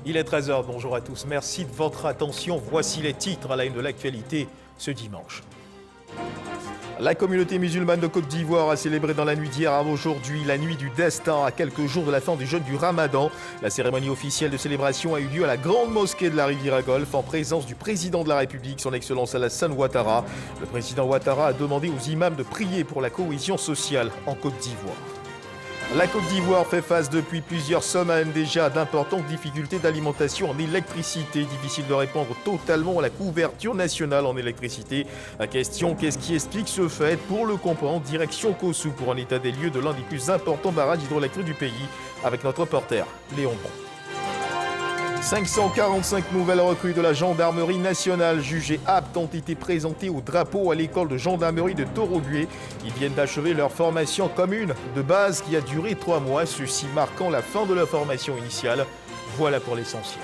Il est 13 h, bonjour à tous, merci de votre attention. Voici les titres à la une de l'actualité ce dimanche. La communauté musulmane de Côte d'Ivoire a célébré dans la nuit d'hier à aujourd'hui la nuit du destin, à quelques jours de la fin du jeûne du Ramadan. La cérémonie officielle de célébration a eu lieu à la grande mosquée de la Riviera-Golfe en présence du président de la République, son Excellence Alassane Ouattara. Le président Ouattara a demandé aux imams de prier pour la cohésion sociale en Côte d'Ivoire. La Côte d'Ivoire fait face depuis plusieurs semaines déjà à d'importantes difficultés d'alimentation en électricité. Difficile de répondre totalement à la couverture nationale en électricité. La question, qu'est-ce qui explique ce fait? Pour le comprendre, direction Kossou pour un état des lieux de l'un des plus importants barrages hydroélectriques du pays avec notre reporter Léon Bon. 545 nouvelles recrues de la gendarmerie nationale jugées aptes ont été présentées au drapeau à l'école de gendarmerie de Torogué. Ils viennent d'achever leur formation commune de base qui a duré 3 mois, ceci marquant la fin de la formation initiale. Voilà pour l'essentiel.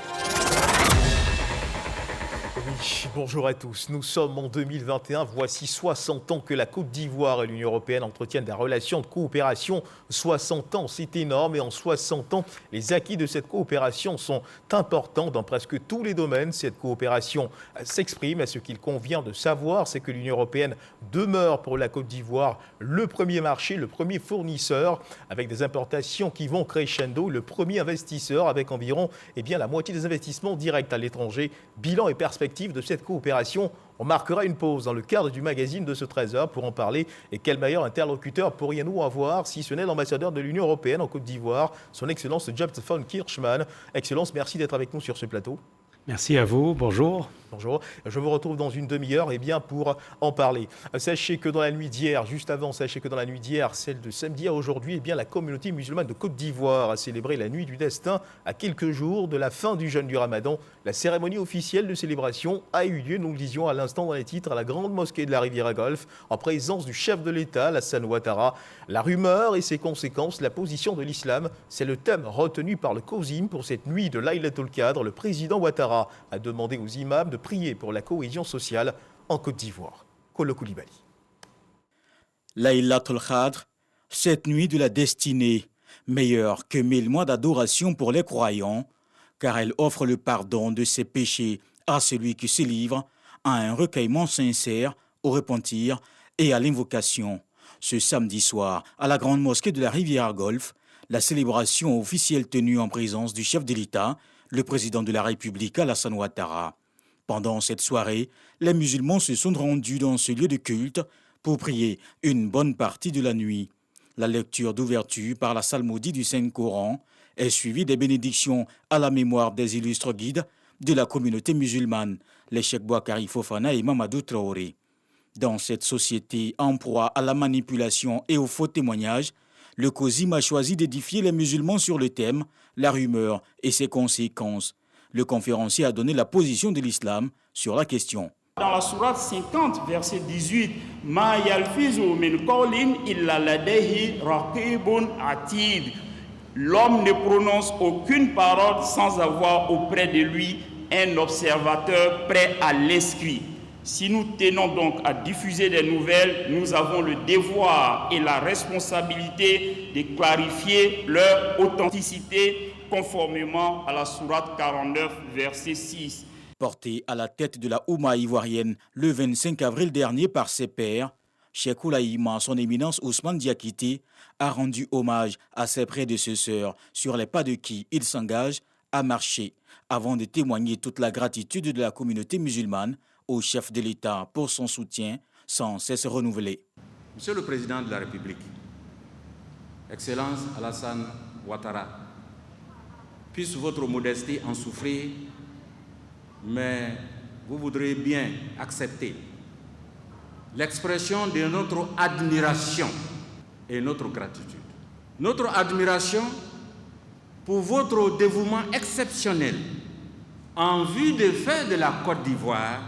Oui, bonjour à tous. Nous sommes en 2021. Voici 60 ans que la Côte d'Ivoire et l'Union européenne entretiennent des relations de coopération. 60 ans, c'est énorme. Et en 60 ans, les acquis de cette coopération sont importants dans presque tous les domaines. Cette coopération s'exprime. Et ce qu'il convient de savoir, c'est que l'Union européenne demeure pour la Côte d'Ivoire le premier marché, le premier fournisseur, avec des importations qui vont crescendo, le premier investisseur avec environ la moitié des investissements directs à l'étranger. Bilan et perspective de cette coopération. On marquera une pause dans le cadre du magazine de ce 13h pour en parler. Et quel meilleur interlocuteur pourrions-nous avoir si ce n'est l'ambassadeur de l'Union européenne en Côte d'Ivoire, son Excellence Jaap von Kirchmann. Excellence, merci d'être avec nous sur ce plateau. Merci à vous, bonjour. Bonjour, je vous retrouve dans une demi-heure pour en parler. Sachez que dans la nuit d'hier, celle de samedi à aujourd'hui, la communauté musulmane de Côte d'Ivoire a célébré la nuit du destin à quelques jours de la fin du jeûne du Ramadan. La cérémonie officielle de célébration a eu lieu, nous le disions à l'instant dans les titres, à la grande mosquée de la Riviera-Golfe, en présence du chef de l'État, Alassane Ouattara. La rumeur et ses conséquences, la position de l'islam, c'est le thème retenu par le COSIM pour cette nuit de Laylatul Qadr. Le président Ouattara a demandé aux imams de prier pour la cohésion sociale en Côte d'Ivoire. Kolo Koulibaly. Laylatul Qadr, cette nuit de la destinée, meilleure que 1000 mois d'adoration pour les croyants, car elle offre le pardon de ses péchés à celui qui se livre à un recueillement sincère, au repentir et à l'invocation. Ce samedi soir, à la grande mosquée de la Riviera-Golfe, la célébration officielle tenue en présence du chef de l'État, le président de la République, Alassane Ouattara. Pendant cette soirée, les musulmans se sont rendus dans ce lieu de culte pour prier une bonne partie de la nuit. La lecture d'ouverture par la psalmodie du Saint-Coran est suivie des bénédictions à la mémoire des illustres guides de la communauté musulmane, les Cheikh Boakari Fofana et Mamadou Traoré. Dans cette société en proie à la manipulation et aux faux témoignages, le COSIM a choisi d'édifier les musulmans sur le thème, la rumeur et ses conséquences. Le conférencier a donné la position de l'islam sur la question. Dans la sourate 50, verset 18, Ma yalfizu min qawlin illa ladayhi raqibun atid. L'homme ne prononce aucune parole sans avoir auprès de lui un observateur prêt à l'inscrire. Si nous tenons donc à diffuser des nouvelles, nous avons le devoir et la responsabilité de clarifier leur authenticité conformément à la sourate 49, verset 6. Porté à la tête de la Oumma ivoirienne le 25 avril dernier par ses pairs, Cheikh Oulaïma, son éminence Ousmane Diakité, a rendu hommage à ses prédécesseurs sur les pas de qui il s'engage à marcher avant de témoigner toute la gratitude de la communauté musulmane au chef de l'État pour son soutien sans cesse renouvelé. Monsieur le Président de la République, Excellence Alassane Ouattara, puisse votre modestie en souffrir, mais vous voudrez bien accepter l'expression de notre admiration et notre gratitude. Notre admiration pour votre dévouement exceptionnel en vue de faire de la Côte d'Ivoire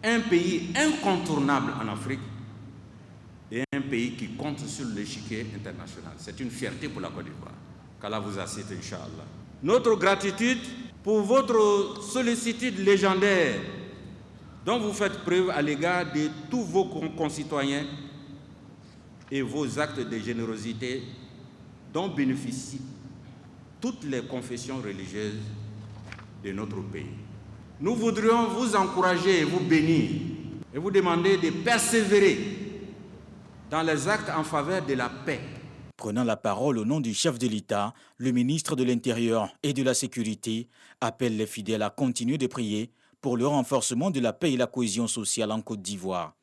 un pays incontournable en Afrique et un pays qui compte sur l'échiquier international. C'est une fierté pour la Côte d'Ivoire. Qu'Allah vous assiste, Inch'Allah. Notre gratitude pour votre sollicitude légendaire dont vous faites preuve à l'égard de tous vos concitoyens et vos actes de générosité dont bénéficient toutes les confessions religieuses de notre pays. Nous voudrions vous encourager et vous bénir et vous demander de persévérer dans les actes en faveur de la paix. Prenant la parole au nom du chef de l'État, le ministre de l'Intérieur et de la Sécurité appelle les fidèles à continuer de prier pour le renforcement de la paix et la cohésion sociale en Côte d'Ivoire.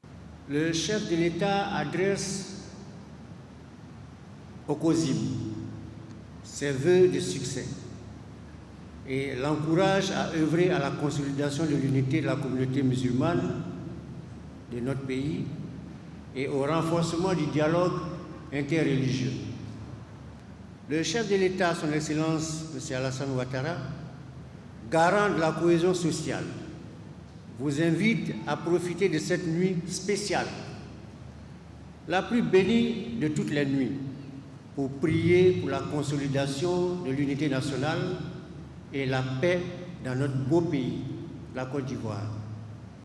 Le chef de l'État adresse au COSIM ses vœux de succès et l'encourage à œuvrer à la consolidation de l'unité de la communauté musulmane de notre pays et au renforcement du dialogue interreligieux. Le chef de l'État, son Excellence M. Alassane Ouattara, garant de la cohésion sociale, vous invite à profiter de cette nuit spéciale, la plus bénie de toutes les nuits, pour prier pour la consolidation de l'unité nationale et la paix dans notre beau pays, la Côte d'Ivoire.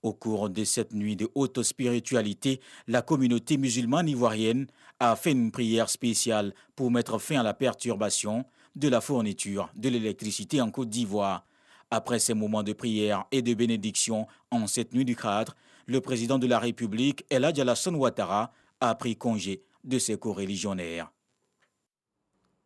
Au cours de cette nuit de haute spiritualité, la communauté musulmane ivoirienne a fait une prière spéciale pour mettre fin à la perturbation de la fourniture de l'électricité en Côte d'Ivoire. Après ces moments de prière et de bénédiction en cette nuit du cadre, le président de la République, El Hadji Alassane Ouattara, a pris congé de ses coreligionnaires.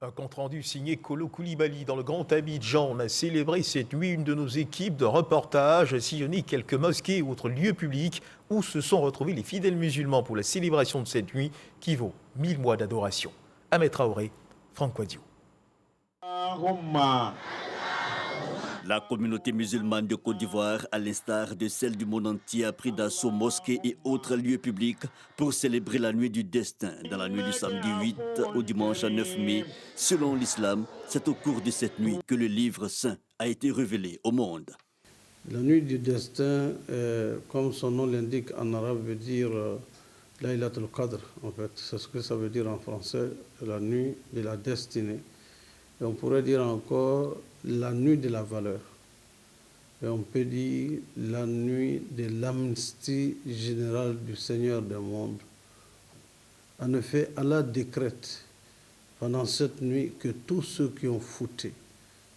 Un compte-rendu signé Kolo Koulibaly dans le Grand Abidjan. On a célébré cette nuit une de nos équipes de reportage, a sillonné quelques mosquées et autres lieux publics où se sont retrouvés les fidèles musulmans pour la célébration de cette nuit qui vaut 1000 mois d'adoration. Ahmed Traoré, Franck Quadio. La communauté musulmane de Côte d'Ivoire, à l'instar de celle du monde entier, a pris d'assaut mosquées et autres lieux publics pour célébrer la nuit du destin. Dans la nuit du samedi 8 au dimanche 9 mai, selon l'islam, c'est au cours de cette nuit que le livre saint a été révélé au monde. La nuit du destin, comme son nom l'indique en arabe, veut dire Laylatul Qadr. En fait, c'est ce que ça veut dire en français, la nuit de la destinée. Et on pourrait dire encore la nuit de la valeur. Et on peut dire la nuit de l'amnistie générale du Seigneur des mondes. En effet, Allah décrète pendant cette nuit que tous ceux qui ont fauté,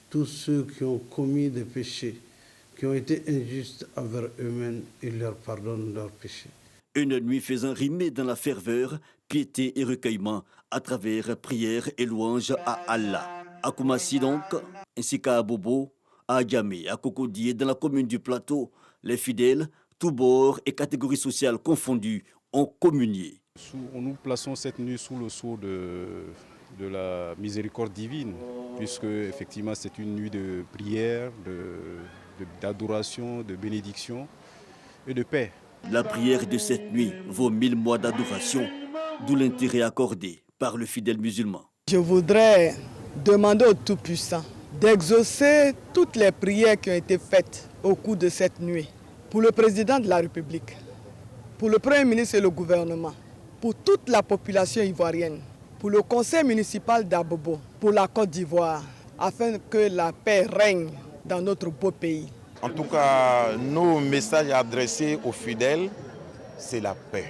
tous ceux qui ont commis des péchés, qui ont été injustes envers eux-mêmes, il leur pardonne leurs péchés. Une nuit faisant rimer dans la ferveur, piété et recueillement à travers prières et louanges à Allah. À Koumassi donc, ainsi qu'à Abobo, à Adjamé, à Cocodié, dans la commune du Plateau, les fidèles, tous bords et catégories sociales confondues, ont communié. Nous plaçons cette nuit sous le sceau de la miséricorde divine, puisque effectivement c'est une nuit de prière, d'adoration, de bénédiction et de paix. La prière de cette nuit vaut 1000 mois d'adoration, d'où l'intérêt accordé par le fidèle musulman. Je voudrais demander au Tout-Puissant d'exaucer toutes les prières qui ont été faites au cours de cette nuit pour le président de la République, pour le Premier ministre et le gouvernement, pour toute la population ivoirienne, pour le conseil municipal d'Abobo, pour la Côte d'Ivoire, afin que la paix règne dans notre beau pays. En tout cas, nos messages adressés aux fidèles, c'est la paix.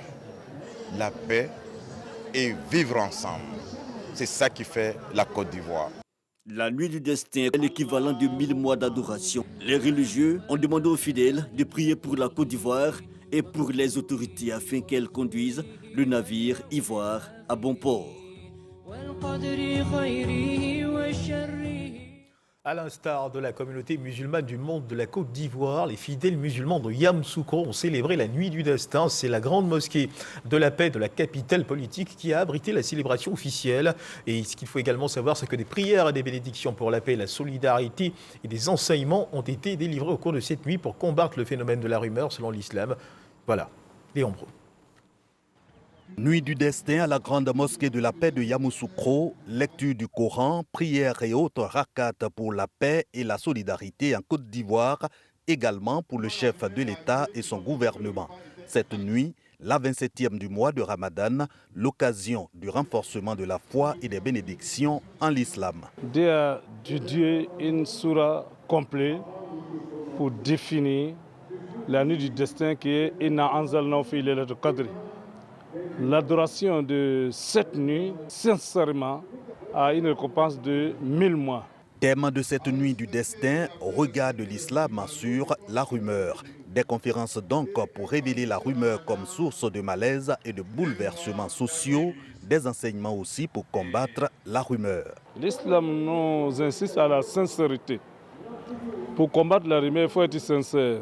La paix et vivre ensemble. C'est ça qui fait la Côte d'Ivoire. La nuit du destin est l'équivalent de 1000 mois d'adoration. Les religieux ont demandé aux fidèles de prier pour la Côte d'Ivoire et pour les autorités afin qu'elles conduisent le navire Ivoire à bon port. À l'instar de la communauté musulmane du monde de la Côte d'Ivoire, les fidèles musulmans de Yamoussoukro ont célébré la nuit du destin. C'est la grande mosquée de la paix de la capitale politique qui a abrité la célébration officielle. Et ce qu'il faut également savoir, c'est que des prières et des bénédictions pour la paix, la solidarité et des enseignements ont été délivrés au cours de cette nuit pour combattre le phénomène de la rumeur selon l'islam. Voilà, Léon Brou. Nuit du destin à la grande mosquée de la paix de Yamoussoukro, lecture du Coran, prières et autres rakats pour la paix et la solidarité en Côte d'Ivoire, également pour le chef de l'État et son gouvernement. Cette nuit, la 27e du mois de Ramadan, l'occasion du renforcement de la foi et des bénédictions en l'islam. Dieu a dédié une sourate complète pour définir la nuit du destin qui est Inna anzalnahu fi laylatil qadr. L'adoration de cette nuit, sincèrement, a une récompense de 1000 mois. Thème de cette nuit du destin, regard de l'islam sur la rumeur. Des conférences donc pour révéler la rumeur comme source de malaise et de bouleversements sociaux, des enseignements aussi pour combattre la rumeur. L'islam nous insiste à la sincérité. Pour combattre la rumeur, il faut être sincère.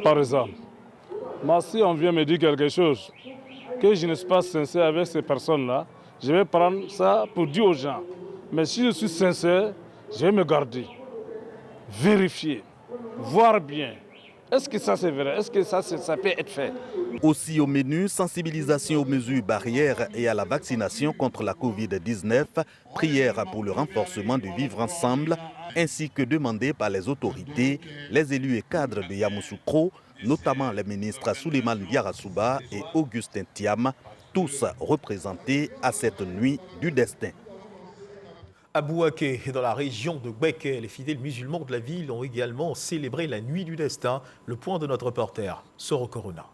Par exemple, moi, si on vient me dire quelque chose, que je ne suis pas sincère avec ces personnes-là, je vais prendre ça pour dire aux gens. Mais si je suis sincère, je vais me garder, vérifier, voir bien. Est-ce que ça c'est vrai? Est-ce que ça peut être fait? Aussi au menu, sensibilisation aux mesures barrières et à la vaccination contre la Covid-19, prière pour le renforcement du vivre ensemble, ainsi que demandé par les autorités, les élus et cadres de Yamoussoukro, notamment les ministres Souleymane Diarra-Souba et Augustin Thiam, tous représentés à cette nuit du destin. À Bouaké, dans la région de Bouaké, les fidèles musulmans de la ville ont également célébré la nuit du destin. Le point de notre reporter, Soro Corona.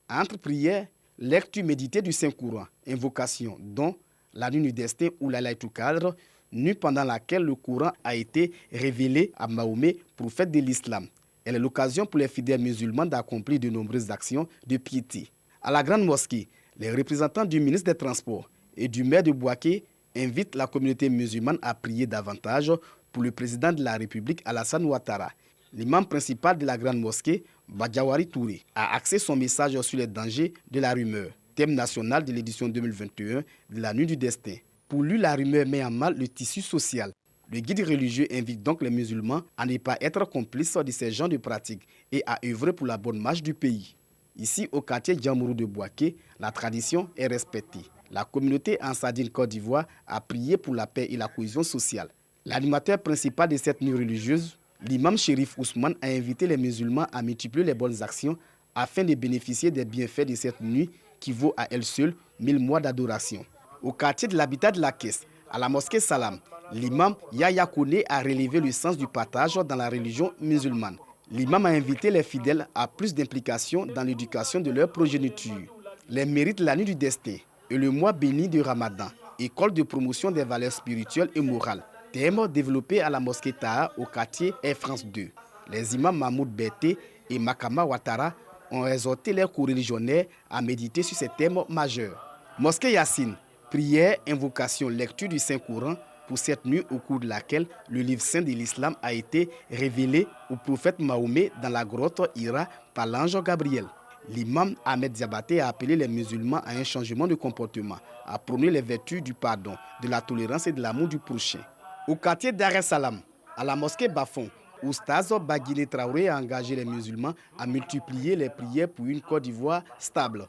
Entre prières, lecture méditée du Saint-Courant, invocation, dont la nuit du destin ou la Laylatul Qadr, nuit pendant laquelle le Coran a été révélé à Mahomet, prophète de l'islam. Elle est l'occasion pour les fidèles musulmans d'accomplir de nombreuses actions de piété. À la grande mosquée, les représentants du ministre des Transports et du maire de Bouaké invite la communauté musulmane à prier davantage pour le président de la République, Alassane Ouattara. L'imam principal de la grande mosquée, Badjawari Touré, a axé son message sur les dangers de la rumeur, thème national de l'édition 2021 de la Nuit du Destin. Pour lui, la rumeur met en mal le tissu social. Le guide religieux invite donc les musulmans à ne pas être complices de ces genres de pratiques et à œuvrer pour la bonne marche du pays. Ici, au quartier Djamourou de Bouaké, la tradition est respectée. La communauté Ansardine Côte d'Ivoire a prié pour la paix et la cohésion sociale. L'animateur principal de cette nuit religieuse, l'imam Chérif Ousmane, a invité les musulmans à multiplier les bonnes actions afin de bénéficier des bienfaits de cette nuit qui vaut à elle seule 1000 mois d'adoration. Au quartier de l'habitat de la Caisse, à la mosquée Salam, l'imam Yahya Kone a relevé le sens du partage dans la religion musulmane. L'imam a invité les fidèles à plus d'implication dans l'éducation de leur progéniture. Les mérites de la nuit du destin et le mois béni de Ramadan, école de promotion des valeurs spirituelles et morales, thème développé à la mosquée Taha au quartier Air France 2. Les imams Mahmoud Bété et Makama Ouattara ont exhorté leurs coreligionnaires à méditer sur ces thèmes majeurs. Mosquée Yassine, prière, invocation, lecture du Saint-Courant pour cette nuit au cours de laquelle le livre saint de l'islam a été révélé au prophète Mahomet dans la grotte Hira par l'ange Gabriel. L'imam Ahmed Diabaté a appelé les musulmans à un changement de comportement, à prôner les vertus du pardon, de la tolérance et de l'amour du prochain. Au quartier Dar es Salam, à la mosquée Bafon, Oustaz Baguilé Traoré a engagé les musulmans à multiplier les prières pour une Côte d'Ivoire stable.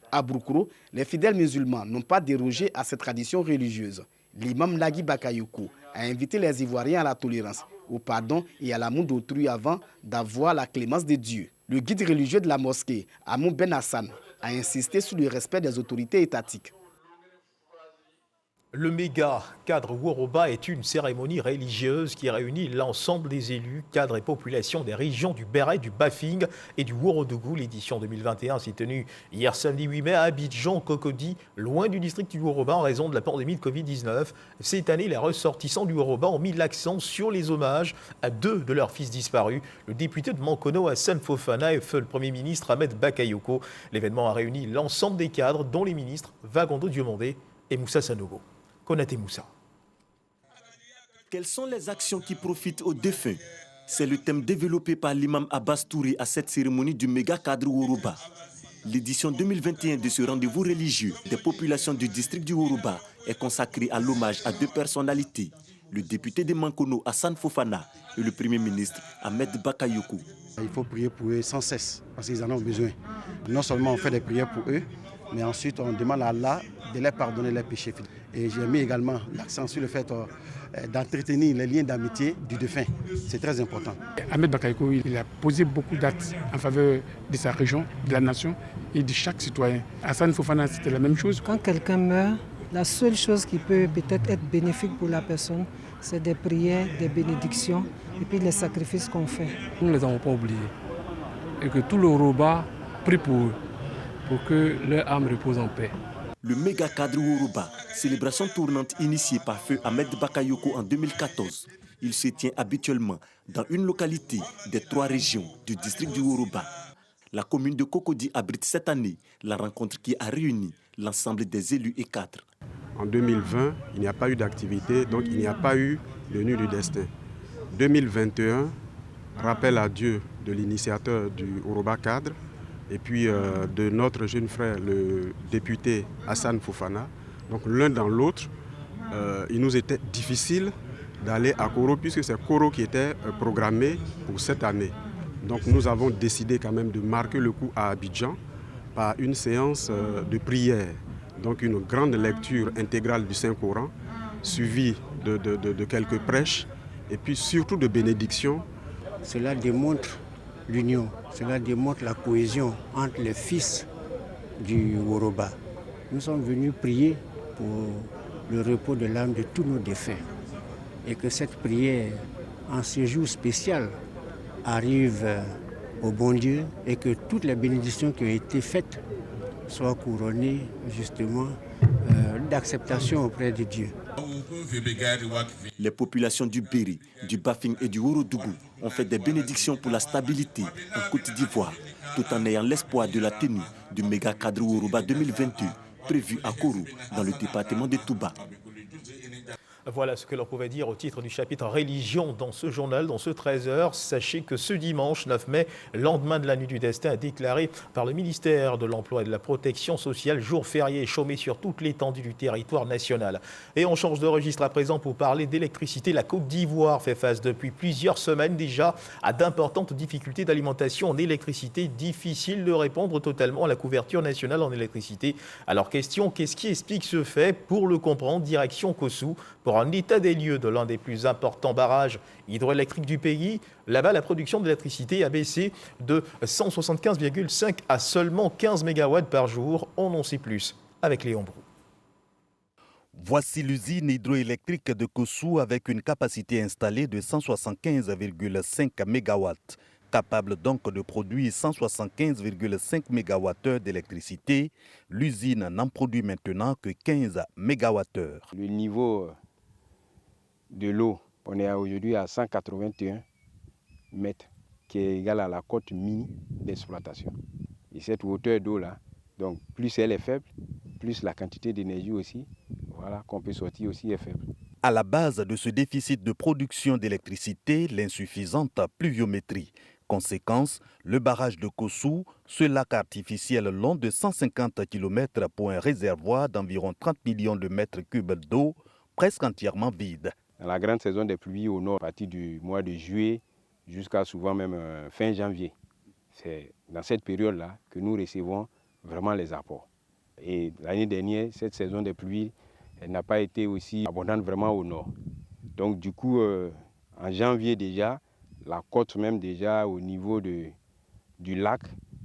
À Broukro, les fidèles musulmans n'ont pas dérogé à cette tradition religieuse. L'imam Nagui Bakayoko a invité les Ivoiriens à la tolérance, au pardon et à l'amour d'autrui avant d'avoir la clémence de Dieu. Le guide religieux de la mosquée, Amou Ben Hassan, a insisté sur le respect des autorités étatiques. Le méga cadre Woroba est une cérémonie religieuse qui réunit l'ensemble des élus, cadres et populations des régions du Béret, du Bafing et du Worodougou. L'édition 2021 s'est tenue hier samedi 8 mai à Abidjan, Cocody, loin du district du Woroba en raison de la pandémie de Covid-19. Cette année, les ressortissants du Woroba ont mis l'accent sur les hommages à 2 de leurs fils disparus, le député de Mankono Hassan Fofana et le Premier ministre Ahmed Bakayoko. L'événement a réuni l'ensemble des cadres, dont les ministres Vagondo Diomandé et Moussa Sanogo. Konaté Moussa. Quelles sont les actions qui profitent aux défunts? C'est le thème développé par l'imam Abbas Touré à cette cérémonie du méga cadre Woroba. L'édition 2021 de ce rendez-vous religieux des populations du district du Woroba est consacrée à l'hommage à 2 personnalités, le député de Mankono Hassan Fofana et le Premier ministre Ahmed Bakayoko. Il faut prier pour eux sans cesse parce qu'ils en ont besoin. Non seulement on fait des prières pour eux, mais ensuite on demande à Allah de leur pardonner leurs péchés. Et j'ai mis également l'accent sur le fait d'entretenir les liens d'amitié du défunt. C'est très important. Ahmed Bakayoko, il a posé beaucoup d'actes en faveur de sa région, de la nation et de chaque citoyen. Hassan Fofana, c'était la même chose. Quand quelqu'un meurt, la seule chose qui peut peut-être être bénéfique pour la personne, c'est des prières, des bénédictions et puis les sacrifices qu'on fait. Nous ne les avons pas oubliés. Et que tout le Woroba prie pour eux, pour que leur âme repose en paix. Le méga cadre Yoruba, célébration tournante initiée par Feu Ahmed Bakayoko en 2014. Il se tient habituellement dans une localité des 3 régions du district du Yoruba. La commune de Cocody abrite cette année la rencontre qui a réuni l'ensemble des élus et cadres. En 2020, il n'y a pas eu d'activité, donc il n'y a pas eu de Nuit du Destin. 2021, rappel à Dieu de l'initiateur du Yoruba Cadre et puis de notre jeune frère, le député Hassan Fofana. Donc l'un dans l'autre, il nous était difficile d'aller à Koro puisque c'est Koro qui était programmé pour cette année. Donc nous avons décidé quand même de marquer le coup à Abidjan par une séance de prière. Donc une grande lecture intégrale du Saint-Coran, suivie de quelques prêches et puis surtout de bénédictions. Cela démontre l'union, cela démontre la cohésion entre les fils du Yoruba. Nous sommes venus prier pour le repos de l'âme de tous nos défunts et que cette prière, en ce jour spécial, arrive au bon Dieu et que toutes les bénédictions qui ont été faites soient couronnées justement d'acceptation auprès de Dieu. Les populations du Béri, du Bafing et du Ourodougou ont fait des bénédictions pour la stabilité en Côte d'Ivoire, tout en ayant l'espoir de la tenue du méga cadre Yoruba 2022 prévu à Koro, dans le département de Touba. Voilà ce que l'on pouvait dire au titre du chapitre religion dans ce journal, dans ce 13h. Sachez que ce dimanche 9 mai, lendemain de la nuit du destin, a déclaré par le ministère de l'Emploi et de la Protection sociale, jour férié et chômé sur toute l'étendue du territoire national. Et on change de registre à présent pour parler d'électricité. La Côte d'Ivoire fait face depuis plusieurs semaines déjà à d'importantes difficultés d'alimentation en électricité. Difficile de répondre totalement à la couverture nationale en électricité. Alors question, qu'est-ce qui explique ce fait? Pour le comprendre, direction Kossou, pour un état des lieux de l'un des plus importants barrages hydroélectriques du pays. Là-bas, la production d'électricité a baissé de 175,5 à seulement 15 MW par jour. On en sait plus avec Léon Brou. Voici l'usine hydroélectrique de Kossou avec une capacité installée de 175,5 MW, capable donc de produire 175,5 MWh d'électricité. L'usine n'en produit maintenant que 15 MWh. Le niveau de l'eau, on est aujourd'hui à 181 mètres, qui est égal à la cote mini d'exploitation. Et cette hauteur d'eau-là, donc plus elle est faible, plus la quantité d'énergie aussi, voilà, qu'on peut sortir aussi est faible. À la base de ce déficit de production d'électricité, l'insuffisante pluviométrie. Conséquence, le barrage de Kossou, ce lac artificiel long de 150 km pour un réservoir d'environ 30 millions de mètres cubes d'eau, presque entièrement vide. Dans la grande saison des pluies au nord, à partir du mois de juillet jusqu'à souvent même fin janvier, c'est dans cette période-là que nous recevons vraiment les apports. Et l'année dernière, cette saison des pluies, elle n'a pas été aussi abondante vraiment au nord. Donc du coup, en janvier déjà, la côte même déjà au niveau du lac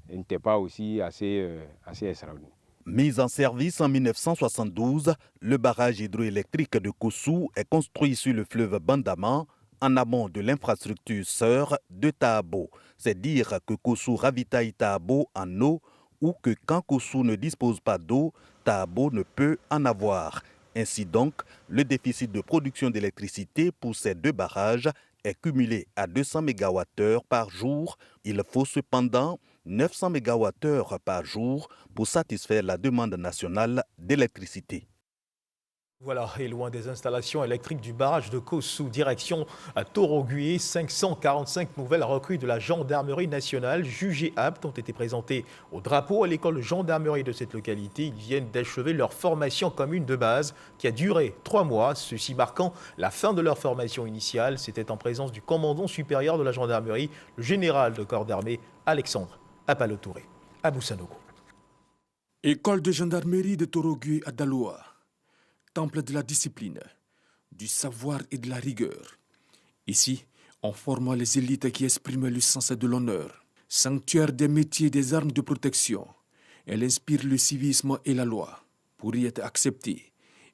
n'était pas aussi assez extraordinaire. Mis en service en 1972, le barrage hydroélectrique de Kossou est construit sur le fleuve Bandama, en amont de l'infrastructure sœur de Tahabo. C'est dire que Kossou ravitaille Tahabo en eau ou que quand Kossou ne dispose pas d'eau, Tahabo ne peut en avoir. Ainsi donc, le déficit de production d'électricité pour ces deux barrages est cumulé à 200 MWh par jour. Il faut cependant 900 MWh par jour pour satisfaire la demande nationale d'électricité. Voilà, et loin des installations électriques du barrage de Kossou, direction à Torogué, 545 nouvelles recrues de la gendarmerie nationale jugées aptes ont été présentées au drapeau à l'école gendarmerie de cette localité. Ils viennent d'achever leur formation commune de base qui a duré 3 mois, ceci marquant la fin de leur formation initiale. C'était en présence du commandant supérieur de la gendarmerie, le général de corps d'armée Alexandre Apalotouré. Abou Sanogo. École de gendarmerie de Torogué à Daloa. Temple de la discipline, du savoir et de la rigueur. Ici, on forme les élites qui expriment le sens de l'honneur. Sanctuaire des métiers des armes de protection. Elle inspire le civisme et la loi. Pour y être accepté,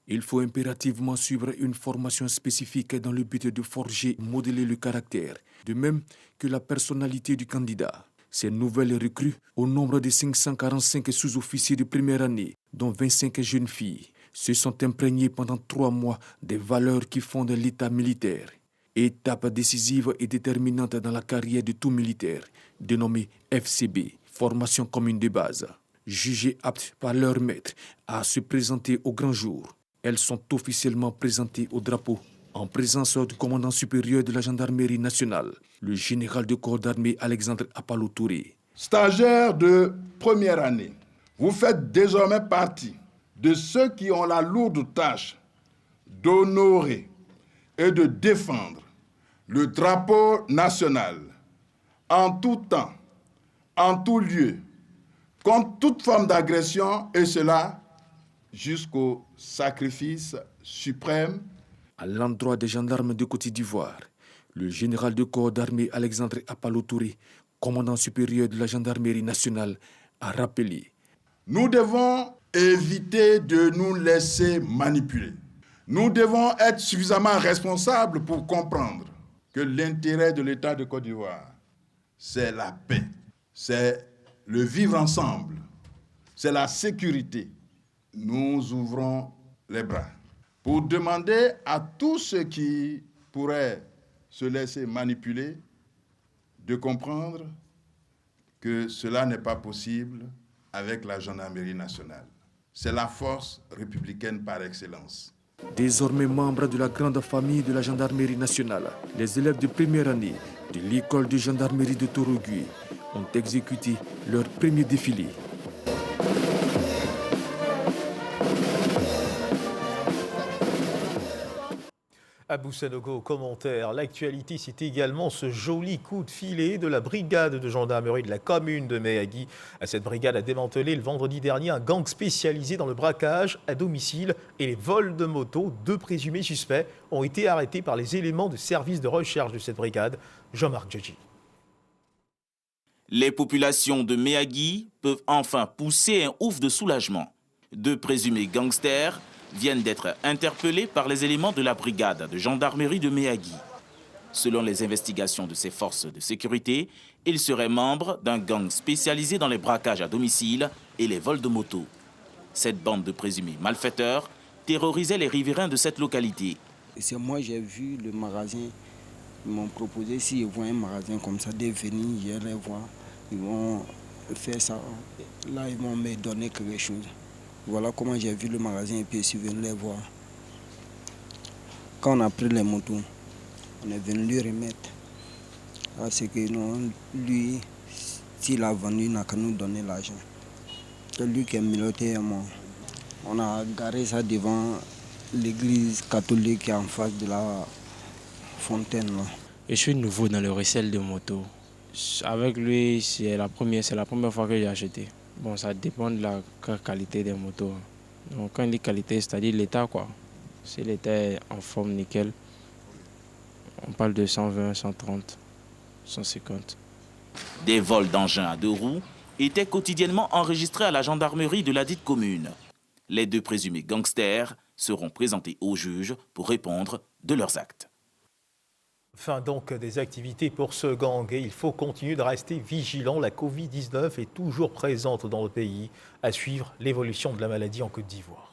il faut impérativement suivre une formation spécifique dans le but de forger et modeler le caractère, de même que la personnalité du candidat. Ces nouvelles recrues, au nombre de 545 sous-officiers de première année, dont 25 jeunes filles, se sont imprégnées pendant 3 mois des valeurs qui fondent l'état militaire. Étape décisive et déterminante dans la carrière de tout militaire, dénommée FCB, formation commune de base. Jugées aptes par leur maître à se présenter au grand jour, elles sont officiellement présentées au drapeau en présence du commandant supérieur de la gendarmerie nationale, le général de corps d'armée Alexandre Apalo Touré. Stagiaires de première année, vous faites désormais partie de ceux qui ont la lourde tâche d'honorer et de défendre le drapeau national en tout temps, en tout lieu, contre toute forme d'agression, et cela jusqu'au sacrifice suprême. À l'endroit des gendarmes de Côte d'Ivoire, le général de corps d'armée Alexandre Apalo Touré, commandant supérieur de la gendarmerie nationale, a rappelé: nous devons éviter de nous laisser manipuler. Nous devons être suffisamment responsables pour comprendre que l'intérêt de l'État de Côte d'Ivoire, c'est la paix, c'est le vivre ensemble, c'est la sécurité. Nous ouvrons les bras pour demander à tous ceux qui pourraient se laisser manipuler de comprendre que cela n'est pas possible avec la gendarmerie nationale. C'est la force républicaine par excellence. Désormais membres de la grande famille de la gendarmerie nationale, les élèves de première année de l'école de gendarmerie de Torogui ont exécuté leur premier défilé. Abou Sanogo, commentaire. L'actualité, c'est également ce joli coup de filet de la brigade de gendarmerie de la commune de Méagui. Cette brigade a démantelé le vendredi dernier un gang spécialisé dans le braquage à domicile et les vols de motos. 2 présumés suspects ont été arrêtés par les éléments de service de recherche de cette brigade. Jean-Marc Djedji. Les populations de Méagui peuvent enfin pousser un ouf de soulagement. 2 présumés gangsters viennent d'être interpellés par les éléments de la brigade de gendarmerie de Méagui. Selon les investigations de ces forces de sécurité, ils seraient membres d'un gang spécialisé dans les braquages à domicile et les vols de motos. Cette bande de présumés malfaiteurs terrorisait les riverains de cette localité. C'est moi, j'ai vu le magasin. Ils m'ont proposé, s'ils voient un magasin comme ça, de venir, je les voir. Ils vont faire ça. Là, ils vont me donner quelque chose. Voilà comment j'ai vu le magasin et puis je suis venu les voir. Quand on a pris les motos, on est venu lui remettre. Parce que non, lui, s'il a vendu, il n'a qu'à nous donner l'argent. C'est lui qui est miloté. On a garé ça devant l'église catholique qui est en face de la fontaine. Là. Je suis nouveau dans le recel de moto. Avec lui, c'est la première fois que j'ai acheté. Bon, ça dépend de la qualité des motos. Donc, quand on dit qualité, c'est-à-dire l'état, quoi. Si l'état est en forme nickel, on parle de 120, 130, 150. Des vols d'engins à 2 roues étaient quotidiennement enregistrés à la gendarmerie de la dite commune. Les 2 présumés gangsters seront présentés au juge pour répondre de leurs actes. Fin donc des activités pour ce gang et il faut continuer de rester vigilant. La Covid-19 est toujours présente dans le pays. À suivre l'évolution de la maladie en Côte d'Ivoire.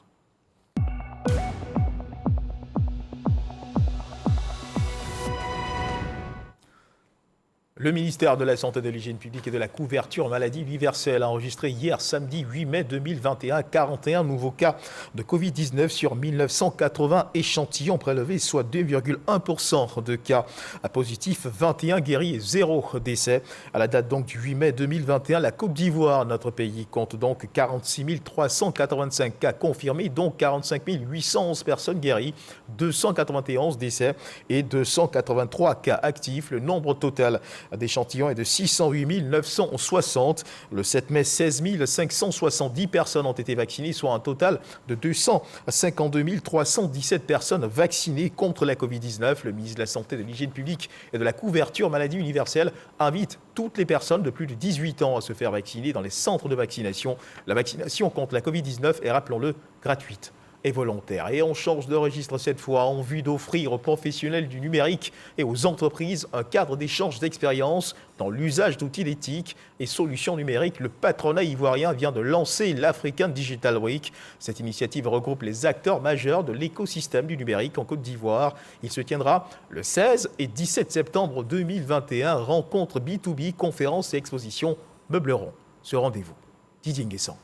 Le ministère de la Santé, de l'Hygiène publique et de la couverture maladie universelle a enregistré hier samedi 8 mai 2021 41 nouveaux cas de Covid-19 sur 1980 échantillons prélevés, soit 2,1% de cas positifs, 21 guéris et 0 décès. À la date donc du 8 mai 2021, la Côte d'Ivoire, notre pays, compte donc 46 385 cas confirmés, dont 45 811 personnes guéries, 291 décès et 283 cas actifs. Le nombre total d'échantillons est de 608 960. Le 7 mai, 16 570 personnes ont été vaccinées, soit un total de 252 317 personnes vaccinées contre la Covid-19. Le ministre de la Santé, de l'Hygiène publique et de la couverture maladie universelle invite toutes les personnes de plus de 18 ans à se faire vacciner dans les centres de vaccination. La vaccination contre la Covid-19 est, rappelons-le, gratuite. est volontaire. Et on change de registre cette fois en vue d'offrir aux professionnels du numérique et aux entreprises un cadre d'échange d'expérience dans l'usage d'outils d'éthique et solutions numériques. Le patronat ivoirien vient de lancer l'African Digital Week. Cette initiative regroupe les acteurs majeurs de l'écosystème du numérique en Côte d'Ivoire. Il se tiendra le 16 et 17 septembre 2021. Rencontres B2B, conférences et expositions meubleront ce rendez-vous. Didier Nguessan.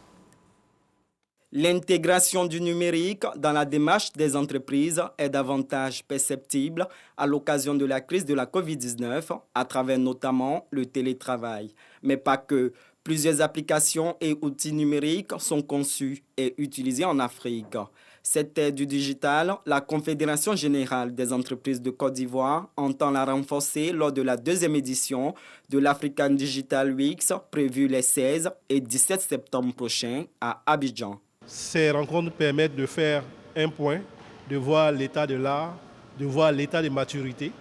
L'intégration du numérique dans la démarche des entreprises est davantage perceptible à l'occasion de la crise de la Covid-19, à travers notamment le télétravail. Mais pas que. Plusieurs applications et outils numériques sont conçus et utilisés en Afrique. Cette ère du digital, la Confédération générale des entreprises de Côte d'Ivoire entend la renforcer lors de la 2e édition de l'African Digital Week, prévue les 16 et 17 septembre prochains à Abidjan. Ces rencontres permettent de faire un point, de voir l'état de l'art, de voir l'état de maturité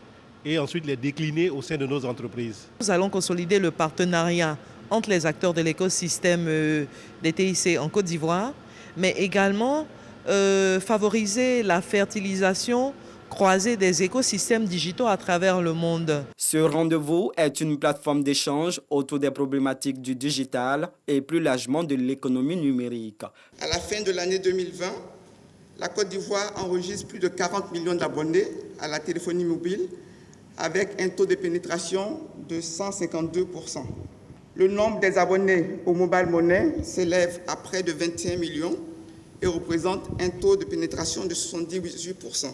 et ensuite les décliner au sein de nos entreprises. Nous allons consolider le partenariat entre les acteurs de l'écosystème des TIC en Côte d'Ivoire, mais également favoriser la fertilisation croisée des écosystèmes digitaux à travers le monde. Ce rendez-vous est une plateforme d'échange autour des problématiques du digital et plus largement de l'économie numérique. À la fin de l'année 2020, la Côte d'Ivoire enregistre plus de 40 millions d'abonnés à la téléphonie mobile avec un taux de pénétration de 152%. Le nombre des abonnés au mobile money s'élève à près de 21 millions et représente un taux de pénétration de 78%.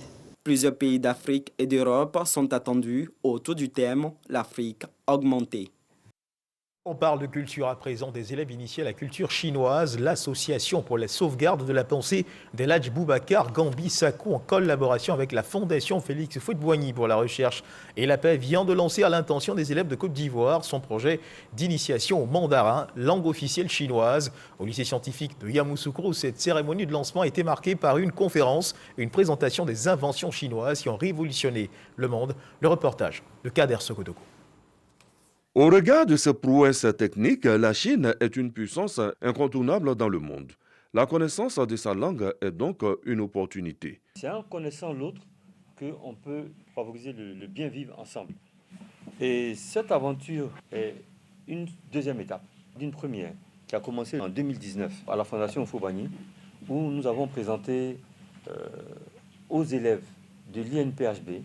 Plusieurs pays d'Afrique et d'Europe sont attendus autour du thème « L'Afrique augmentée ». On parle de culture à présent, des élèves initiés à la culture chinoise. L'Association pour la sauvegarde de la pensée d'El Hadj Boubacar Gambi Sako, en collaboration avec la Fondation Félix Houphouët-Boigny pour la recherche et la paix, vient de lancer à l'intention des élèves de Côte d'Ivoire son projet d'initiation au mandarin, langue officielle chinoise. Au lycée scientifique de Yamoussoukro, cette cérémonie de lancement a été marquée par une conférence, une présentation des inventions chinoises qui ont révolutionné le monde. Le reportage de Kader Sokodoko. Au regard de ses prouesses techniques, la Chine est une puissance incontournable dans le monde. La connaissance de sa langue est donc une opportunité. C'est en connaissant l'autre qu'on peut favoriser le bien vivre ensemble. Et cette aventure est une deuxième étape d'une première qui a commencé en 2019 à la Fondation Houphouët-Boigny, où nous avons présenté aux élèves de l'INPHB,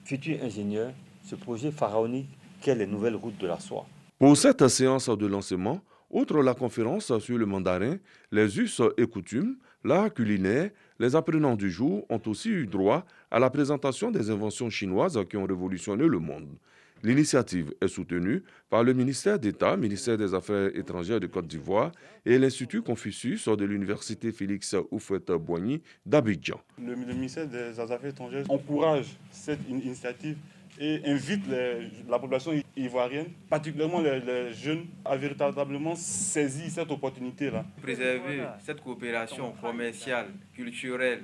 futurs ingénieurs, ce projet pharaonique qu'est les nouvelles routes de la soie. Pour cette séance de lancement, outre la conférence sur le mandarin, les us et coutumes, l'art culinaire, les apprenants du jour ont aussi eu droit à la présentation des inventions chinoises qui ont révolutionné le monde. L'initiative est soutenue par le ministère d'État, ministère des Affaires étrangères de Côte d'Ivoire et l'Institut Confucius de l'Université Félix Houphouët-Boigny d'Abidjan. Le ministère des Affaires étrangères encourage cette initiative et invite la population ivoirienne, particulièrement les jeunes, à véritablement saisir cette opportunité-là. Préserver cette coopération commerciale, culturelle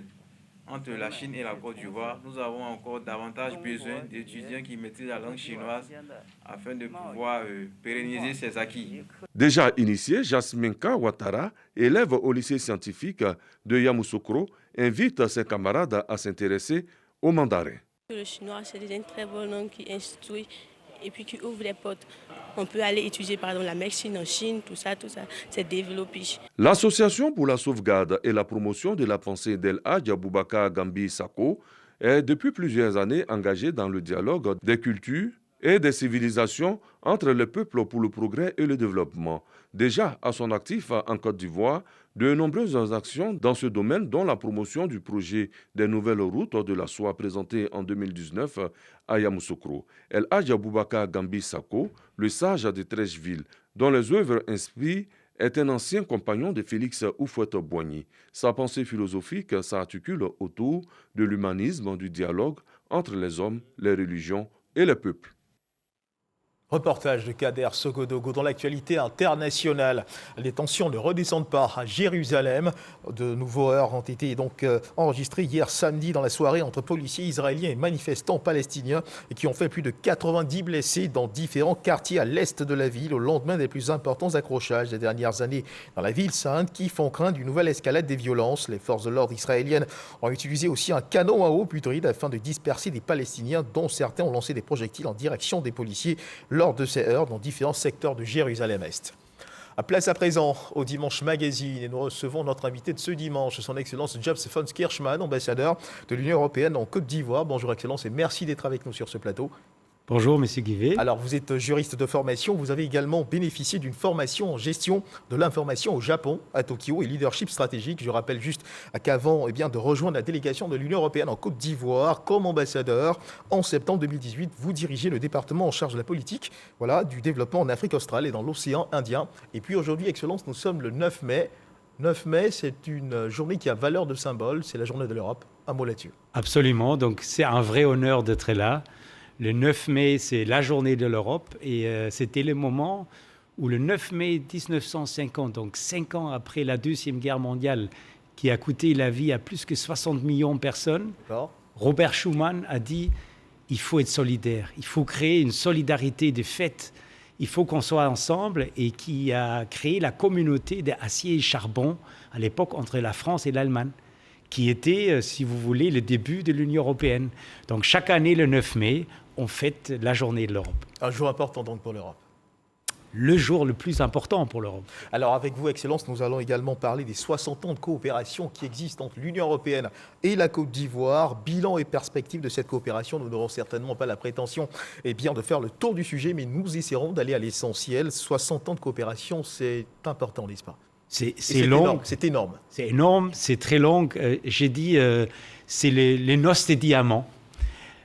entre la Chine et la Côte d'Ivoire, nous avons encore davantage besoin d'étudiants qui maîtrisent la langue chinoise afin de pouvoir pérenniser ces acquis. Déjà initié, Jasminka Ouattara, élève au lycée scientifique de Yamoussoukro, invite ses camarades à s'intéresser au mandarin. Le chinois, c'est déjà une très bonne langue qui instruit et puis qui ouvre les portes. On peut aller étudier par exemple la médecine en Chine, tout ça, c'est développé. L'Association pour la sauvegarde et la promotion de la pensée d'El Hadj Boubacar Gambi Sako est depuis plusieurs années engagée dans le dialogue des cultures et des civilisations entre les peuples pour le progrès et le développement. Déjà à son actif en Côte d'Ivoire, de nombreuses actions dans ce domaine, dont la promotion du projet des nouvelles routes de la soie présenté en 2019 à Yamoussoukro. El Hadj Boubacar Gambi Sako, le sage de Trècheville, dont les œuvres inspirent, est un ancien compagnon de Félix Houphouët-Boigny. Sa pensée philosophique s'articule autour de l'humanisme, du dialogue entre les hommes, les religions et les peuples. Reportage de Kader Sogodogo dans l'actualité internationale. Les tensions ne redescendent pas à Jérusalem. De nouveaux heurts ont été donc enregistrés hier samedi dans la soirée entre policiers israéliens et manifestants palestiniens et qui ont fait plus de 90 blessés dans différents quartiers à l'est de la ville au lendemain des plus importants accrochages des dernières années dans la ville sainte qui font craindre une nouvelle escalade des violences. Les forces de l'ordre israéliennes ont utilisé aussi un canon à eau putride afin de disperser des Palestiniens dont certains ont lancé des projectiles en direction des policiers lors de ces heurts dans différents secteurs de Jérusalem-Est. Place à présent au Dimanche Magazine et nous recevons notre invité de ce dimanche, son Excellence Jaap Fons Kirchmann, ambassadeur de l'Union européenne en Côte d'Ivoire. Bonjour Excellence et merci d'être avec nous sur ce plateau. Bonjour, Monsieur Guivet. Alors, vous êtes juriste de formation. Vous avez également bénéficié d'une formation en gestion de l'information au Japon, à Tokyo, et leadership stratégique. Je rappelle juste qu'avant de rejoindre la délégation de l'Union européenne en Côte d'Ivoire comme ambassadeur, en septembre 2018, vous dirigez le département en charge de la politique du développement en Afrique australe et dans l'océan Indien. Et puis aujourd'hui, Excellence, nous sommes le 9 mai. 9 mai, c'est une journée qui a valeur de symbole. C'est la journée de l'Europe. Un mot là-dessus. Absolument. Donc, c'est un vrai honneur d'être là. Le 9 mai, c'est la journée de l'Europe et c'était le moment où le 9 mai 1950, donc 5 ans après la Deuxième Guerre mondiale, qui a coûté la vie à plus que 60 millions de personnes, Robert Schuman a dit « il faut être solidaire, il faut créer une solidarité de fait, il faut qu'on soit ensemble » et qui a créé la communauté d'acier et charbon à l'époque entre la France et l'Allemagne, qui était, si vous voulez, le début de l'Union européenne. Donc chaque année, le 9 mai, on fête la journée de l'Europe. Un jour important donc pour l'Europe. Le jour le plus important pour l'Europe. Alors avec vous, Excellence, nous allons également parler des 60 ans de coopération qui existent entre l'Union européenne et la Côte d'Ivoire. Bilan et perspective de cette coopération. Nous n'aurons certainement pas la prétention de faire le tour du sujet, mais nous essaierons d'aller à l'essentiel. 60 ans de coopération, c'est important, n'est-ce pas ? C'est long. C'est énorme. C'est énorme, c'est très long. J'ai dit, c'est les noces des diamants.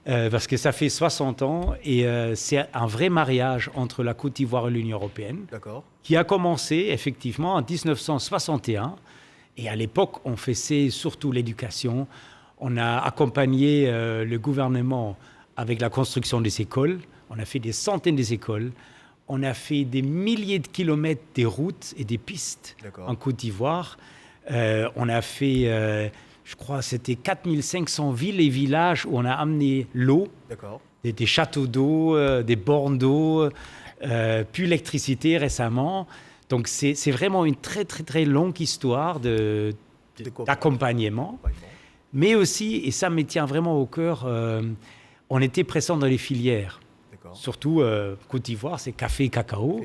Parce que ça fait 60 ans et c'est un vrai mariage entre la Côte d'Ivoire et l'Union européenne qui a commencé effectivement en 1961. Et à l'époque, on faisait surtout l'éducation. On a accompagné le gouvernement avec la construction des écoles. On a fait des centaines d'écoles. On a fait des milliers de kilomètres de routes et des pistes en Côte d'Ivoire. On a fait... je crois, c'était 4500 villes et villages où on a amené l'eau, des châteaux d'eau, des bornes d'eau, puis l'électricité récemment. Donc, c'est vraiment une très, très, très longue histoire d'accompagnement. Mais aussi, et ça me tient vraiment au cœur, on était présents dans les filières. Surtout, Côte d'Ivoire, c'est café et cacao.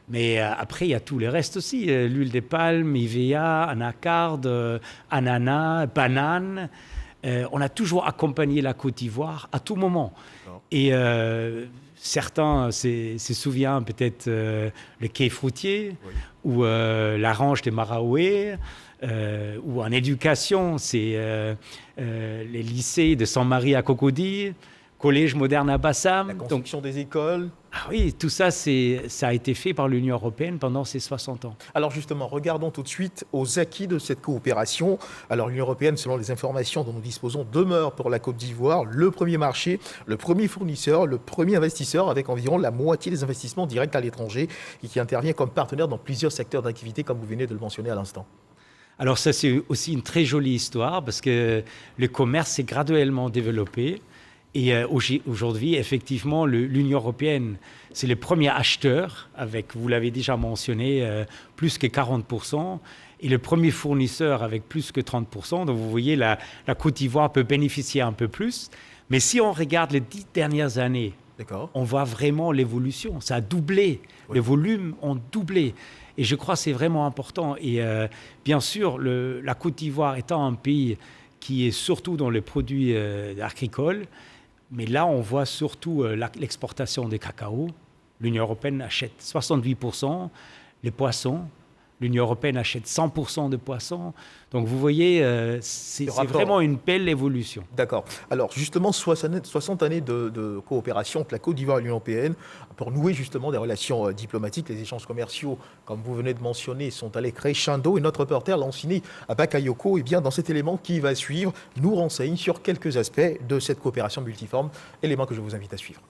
Mais après, il y a tout le reste aussi. L'huile de palme, Ivea, anacarde, ananas, banane. On a toujours accompagné la Côte d'Ivoire à tout moment. Et certains se souviennent peut-être le quai fruitier ou la range de Maraoué. Ou en éducation, c'est les lycées de Saint-Marie à Cocody. Collège moderne à Bassam. La construction des écoles. Ah oui, tout ça, ça a été fait par l'Union européenne pendant ces 60 ans. Alors justement, regardons tout de suite aux acquis de cette coopération. Alors l'Union européenne, selon les informations dont nous disposons, demeure pour la Côte d'Ivoire le premier marché, le premier fournisseur, le premier investisseur avec environ la moitié des investissements directs à l'étranger et qui intervient comme partenaire dans plusieurs secteurs d'activité, comme vous venez de le mentionner à l'instant. Alors ça, c'est aussi une très jolie histoire parce que le commerce s'est graduellement développé. Et aujourd'hui, effectivement, l'Union européenne, c'est le premier acheteur, avec, vous l'avez déjà mentionné, plus que 40%, et le premier fournisseur avec plus que 30%. Donc vous voyez, la Côte d'Ivoire peut bénéficier un peu plus. Mais si on regarde les 10 dernières années, on voit vraiment l'évolution. Ça a doublé. Les volumes ont doublé. Et je crois que c'est vraiment important. Et bien sûr, la Côte d'Ivoire étant un pays qui est surtout dans les produits agricoles, mais là, on voit surtout l'exportation des cacao. L'Union européenne achète 68%, les poissons. L'Union européenne achète 100% de poissons. Donc, vous voyez, c'est vraiment une belle évolution. D'accord. Alors, justement, 60 années de coopération entre la Côte d'Ivoire et l'Union européenne pour nouer justement des relations diplomatiques. Les échanges commerciaux, comme vous venez de mentionner, sont allés crescendo. Et notre reporter Lancini à Bakayoko, dans cet élément qui va suivre, nous renseigne sur quelques aspects de cette coopération multiforme, élément que je vous invite à suivre.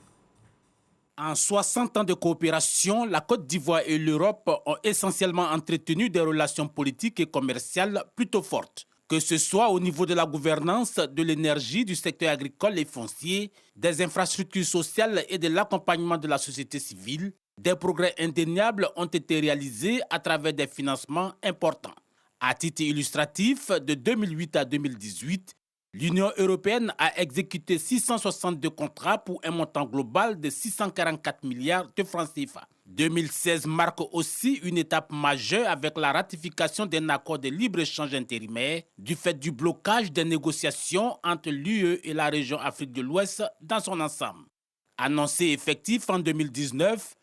En 60 ans de coopération, la Côte d'Ivoire et l'Europe ont essentiellement entretenu des relations politiques et commerciales plutôt fortes. Que ce soit au niveau de la gouvernance, de l'énergie, du secteur agricole et foncier, des infrastructures sociales et de l'accompagnement de la société civile, des progrès indéniables ont été réalisés à travers des financements importants. À titre illustratif, de 2008 à 2018, l'Union européenne a exécuté 662 contrats pour un montant global de 644 milliards de francs CFA. 2016 marque aussi une étape majeure avec la ratification d'un accord de libre-échange intérimaire du fait du blocage des négociations entre l'UE et la région Afrique de l'Ouest dans son ensemble. Annoncé effectif en 2019,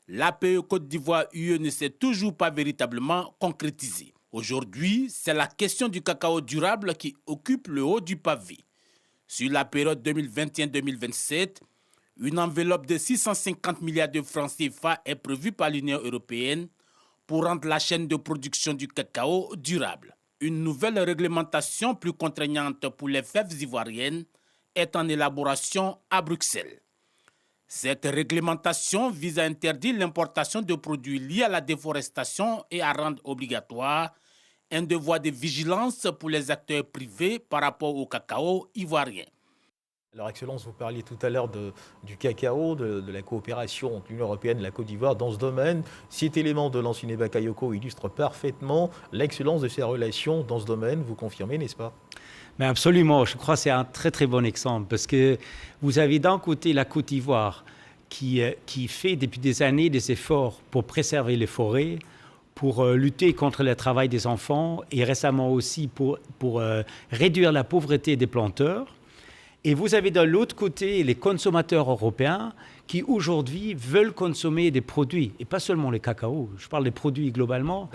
l'APE Côte d'Ivoire-UE ne s'est toujours pas véritablement concrétisé. Aujourd'hui, c'est la question du cacao durable qui occupe le haut du pavé. Sur la période 2021-2027, une enveloppe de 650 milliards de francs CFA est prévue par l'Union européenne pour rendre la chaîne de production du cacao durable. Une nouvelle réglementation plus contraignante pour les fèves ivoiriennes est en élaboration à Bruxelles. Cette réglementation vise à interdire l'importation de produits liés à la déforestation et à rendre obligatoire un devoir de vigilance pour les acteurs privés par rapport au cacao ivoirien. Alors, Excellence, vous parliez tout à l'heure du cacao, de la coopération entre l'Union européenne et la Côte d'Ivoire dans ce domaine. Cet élément de l'Ancine Bakayoko illustre parfaitement l'excellence de ces relations dans ce domaine. Vous confirmez, n'est-ce pas ? Mais absolument, je crois que c'est un très très bon exemple parce que vous avez d'un côté la Côte d'Ivoire qui fait depuis des années des efforts pour préserver les forêts, pour lutter contre le travail des enfants et récemment aussi pour réduire la pauvreté des planteurs. Et vous avez de l'autre côté les consommateurs européens qui aujourd'hui veulent consommer des produits, et pas seulement le cacao, je parle des produits globalement,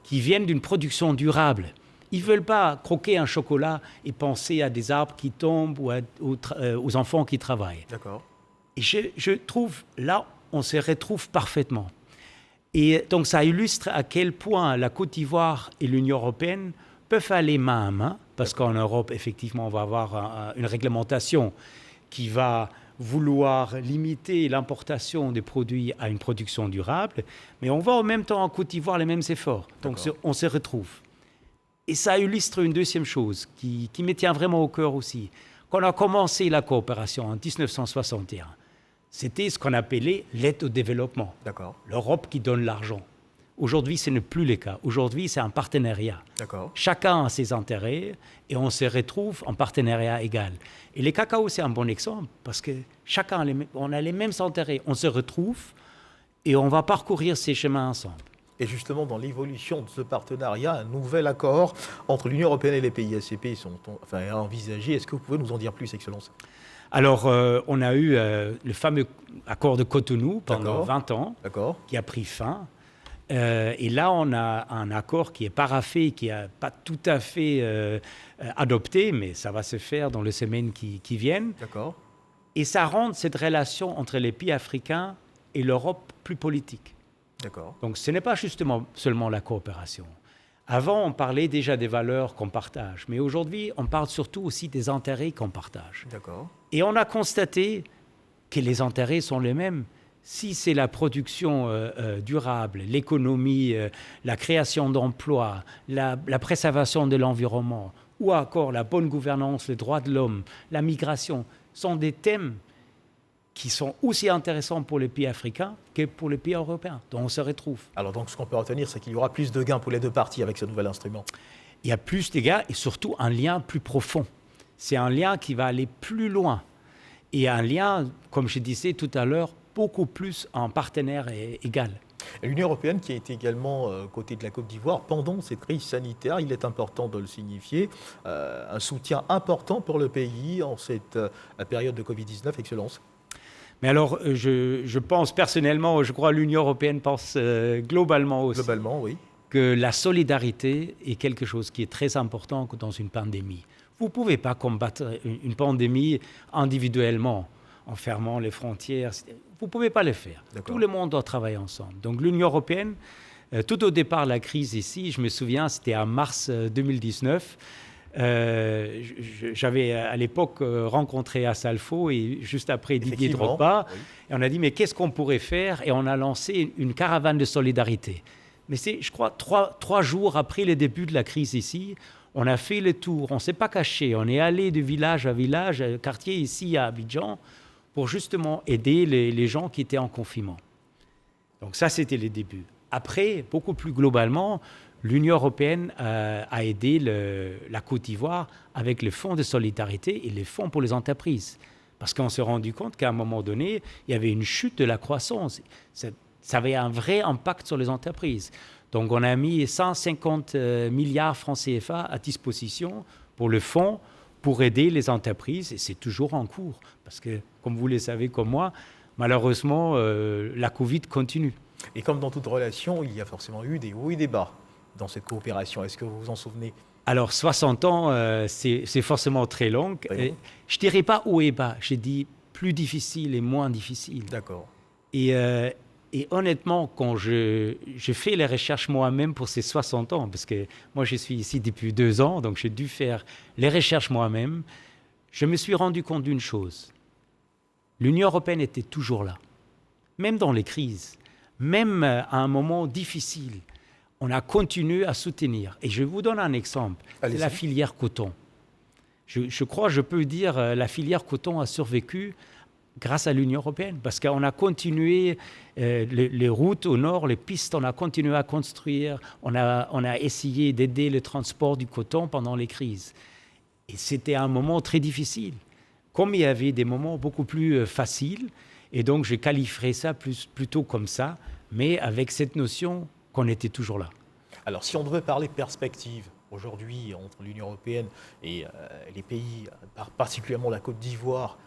qui viennent d'une production durable. Ils ne veulent pas croquer un chocolat et penser à des arbres qui tombent ou aux enfants qui travaillent. D'accord. Et je trouve, là, on se retrouve parfaitement. Et donc, ça illustre à quel point la Côte d'Ivoire et l'Union européenne peuvent aller main à main, parce qu'en Europe, effectivement, on va avoir une réglementation qui va vouloir limiter l'importation des produits à une production durable, mais on va en même temps en Côte d'Ivoire les mêmes efforts. Donc, on se retrouve. Et ça illustre une deuxième chose qui me tient vraiment au cœur aussi. Quand on a commencé la coopération en 1961, c'était ce qu'on appelait l'aide au développement. L'Europe qui donne l'argent. Aujourd'hui, ce n'est plus le cas. Aujourd'hui, c'est un partenariat. Chacun a ses intérêts et on se retrouve en partenariat égal. Et le cacao, c'est un bon exemple parce que chacun on a les mêmes intérêts. On se retrouve et on va parcourir ces chemins ensemble. Et justement, dans l'évolution de ce partenariat, un nouvel accord entre l'Union européenne et les pays ACP est envisagé. Est-ce que vous pouvez nous en dire plus, Excellence ? Alors, on a eu le fameux accord de Cotonou pendant 20 ans, qui a pris fin. Et là, on a un accord qui est paraphé, qui n'est pas tout à fait adopté, mais ça va se faire dans les semaines qui viennent. Et ça rend cette relation entre les pays africains et l'Europe plus politique. Donc, ce n'est pas justement seulement la coopération. Avant, on parlait déjà des valeurs qu'on partage, mais aujourd'hui, on parle surtout aussi des intérêts qu'on partage. Et on a constaté que les intérêts sont les mêmes. Si c'est la production durable, l'économie, la création d'emplois, la préservation de l'environnement, ou encore la bonne gouvernance, les droits de l'homme, la migration, sont des thèmes qui sont aussi intéressants pour les pays africains que pour les pays européens. Donc on se retrouve. Alors donc ce qu'on peut retenir, c'est qu'il y aura plus de gains pour les deux parties avec ce nouvel instrument. Il y a plus de gains et surtout un lien plus profond. C'est un lien qui va aller plus loin. Et un lien, comme je disais tout à l'heure, beaucoup plus en partenaire égal. L'Union européenne qui a été également côté de la Côte d'Ivoire pendant cette crise sanitaire, il est important de le signifier, un soutien important pour le pays en cette période de Covid-19, Excellence. Mais alors, je pense personnellement, je crois que l'Union européenne pense globalement aussi que la solidarité est quelque chose qui est très important dans une pandémie. Vous ne pouvez pas combattre une pandémie individuellement, en fermant les frontières. Vous ne pouvez pas le faire. Tout le monde doit travailler ensemble. Donc l'Union européenne, tout au départ de la crise ici, je me souviens, c'était en mars 2019, J'avais à l'époque rencontré Assalfo et juste après Didier Drogba. Oui. Et on a dit, mais qu'est-ce qu'on pourrait faire? Et on a lancé une caravane de solidarité. Mais c'est, je crois, trois jours après le début de la crise ici, on a fait le tour, on ne s'est pas caché. On est allé de village à village, quartier ici à Abidjan, pour justement aider les gens qui étaient en confinement. Donc ça, c'était le début. Après, beaucoup plus globalement, l'Union européenne a aidé la Côte d'Ivoire avec le fonds de solidarité et les fonds pour les entreprises. Parce qu'on s'est rendu compte qu'à un moment donné, il y avait une chute de la croissance. Ça avait un vrai impact sur les entreprises. Donc on a mis 150 milliards francs CFA à disposition pour le fonds pour aider les entreprises. Et c'est toujours en cours. Parce que, comme vous le savez comme moi, malheureusement, la Covid continue. Et comme dans toute relation, il y a forcément eu des hauts et des bas dans cette coopération. Est-ce que vous vous en souvenez? Alors, 60 ans, c'est forcément très long. Oui. Je ne dirais pas haut et bas. J'ai dit plus difficile et moins difficile. D'accord. Et honnêtement, quand je fais les recherches moi-même pour ces 60 ans, parce que moi, je suis ici depuis 2 ans, donc j'ai dû faire les recherches moi-même, je me suis rendu compte d'une chose. L'Union européenne était toujours là, même dans les crises, même à un moment difficile. On a continué à soutenir. Et je vous donne un exemple. C'est la filière coton. Je crois, je peux dire, la filière coton a survécu grâce à l'Union européenne. Parce qu'on a continué les routes au nord, les pistes, on a continué à construire. On a essayé d'aider le transport du coton pendant les crises. Et c'était un moment très difficile. Comme il y avait des moments beaucoup plus faciles, et donc je qualifierais ça plutôt comme ça, mais avec cette notion qu'on était toujours là. Alors, si on devait parler perspective aujourd'hui entre l'Union européenne et les pays, particulièrement la Côte d'Ivoire,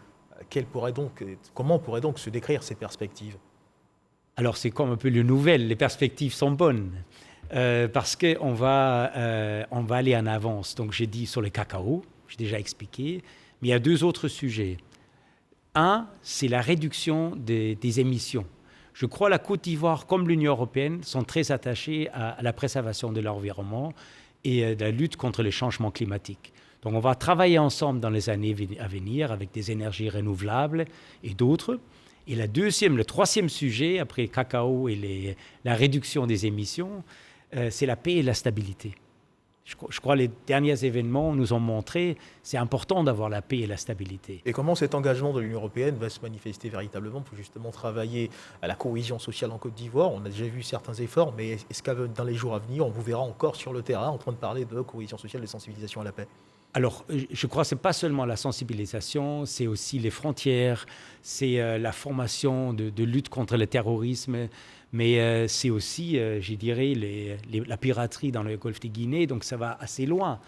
comment pourraient donc se décrire ces perspectives? Alors, c'est comme un peu le nouvel, les perspectives sont bonnes, parce qu'on va aller en avance. Donc, j'ai dit sur le cacao, j'ai déjà expliqué, mais il y a 2 autres sujets. Un, c'est la réduction des émissions. Je crois que la Côte d'Ivoire, comme l'Union européenne, sont très attachés à la préservation de l'environnement et de la lutte contre les changements climatiques. Donc on va travailler ensemble dans les années à venir avec des énergies renouvelables et d'autres. Et le troisième sujet, après le cacao et la réduction des émissions, c'est la paix et la stabilité. Je crois que les derniers événements nous ont montré que c'est important d'avoir la paix et la stabilité. Et comment cet engagement de l'Union européenne va se manifester véritablement pour justement travailler à la cohésion sociale en Côte d'Ivoire? On a déjà vu certains efforts, mais est-ce que dans les jours à venir, on vous verra encore sur le terrain en train de parler de cohésion sociale et de sensibilisation à la paix? Alors, je crois que ce n'est pas seulement la sensibilisation, c'est aussi les frontières, c'est la formation de lutte contre le terrorisme, mais c'est aussi, je dirais, la piraterie dans le golfe de Guinée, donc ça va assez loin.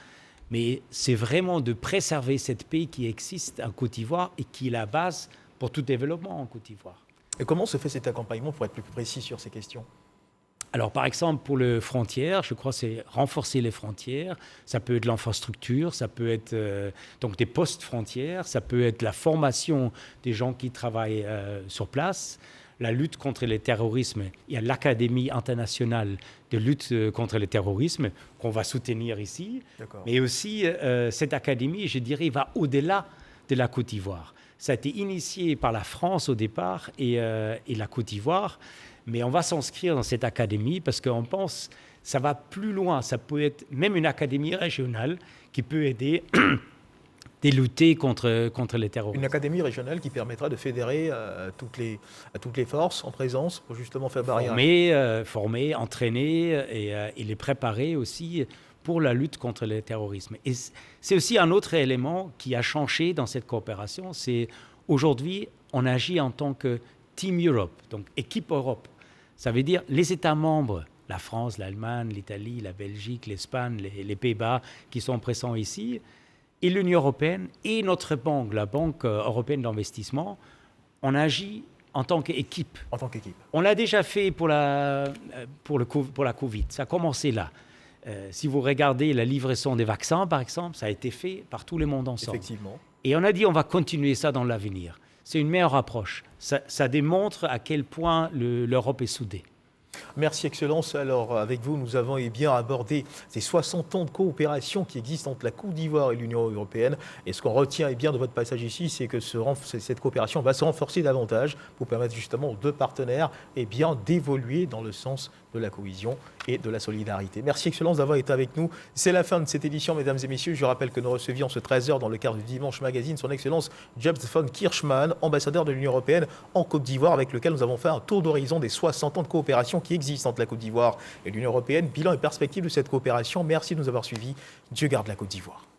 Mais c'est vraiment de préserver cette paix qui existe en Côte d'Ivoire et qui est la base pour tout développement en Côte d'Ivoire. Et comment se fait cet accompagnement pour être plus précis sur ces questions? Alors, par exemple, pour les frontières, je crois que c'est renforcer les frontières. Ça peut être l'infrastructure, ça peut être donc des postes frontières, ça peut être la formation des gens qui travaillent sur place, la lutte contre le terrorisme. Il y a l'Académie internationale de lutte contre le terrorisme qu'on va soutenir ici. Mais aussi, cette académie, je dirais, va au-delà de la Côte d'Ivoire. Ça a été initié par la France au départ et la Côte d'Ivoire. Mais on va s'inscrire dans cette académie parce qu'on pense que ça va plus loin. Ça peut être même une académie régionale qui peut aider à lutter contre les terroristes. Une académie régionale qui permettra de fédérer toutes les forces en présence pour justement faire barrière. Former, entraîner et les préparer aussi pour la lutte contre le terrorisme. Et c'est aussi un autre élément qui a changé dans cette coopération. C'est aujourd'hui, on agit en tant que Team Europe, donc équipe Europe. Ça veut dire les États membres, la France, l'Allemagne, l'Italie, la Belgique, l'Espagne, les Pays-Bas qui sont présents ici, et l'Union européenne et notre banque, la Banque européenne d'investissement, on agit en tant qu'équipe. En tant qu'équipe. On l'a déjà fait pour la Covid, ça a commencé là. Si vous regardez la livraison des vaccins, par exemple, ça a été fait par tout le monde ensemble. Effectivement. Et on a dit on va continuer ça dans l'avenir. C'est une meilleure approche. Ça démontre à quel point l'Europe est soudée. Merci Excellence. Alors avec vous, nous avons abordé ces 60 ans de coopération qui existent entre la Côte d'Ivoire et l'Union européenne. Et ce qu'on retient de votre passage ici, c'est que cette coopération va se renforcer davantage pour permettre justement aux deux partenaires d'évoluer dans le sens de la cohésion et de la solidarité. Merci Excellence d'avoir été avec nous. C'est la fin de cette édition, mesdames et messieurs. Je rappelle que nous recevions ce 13h dans le cadre du Dimanche Magazine son Excellence James von Kirchmann, ambassadeur de l'Union européenne en Côte d'Ivoire, avec lequel nous avons fait un tour d'horizon des 60 ans de coopération qui existent entre la Côte d'Ivoire et l'Union européenne. Bilan et perspective de cette coopération. Merci de nous avoir suivis. Dieu garde la Côte d'Ivoire.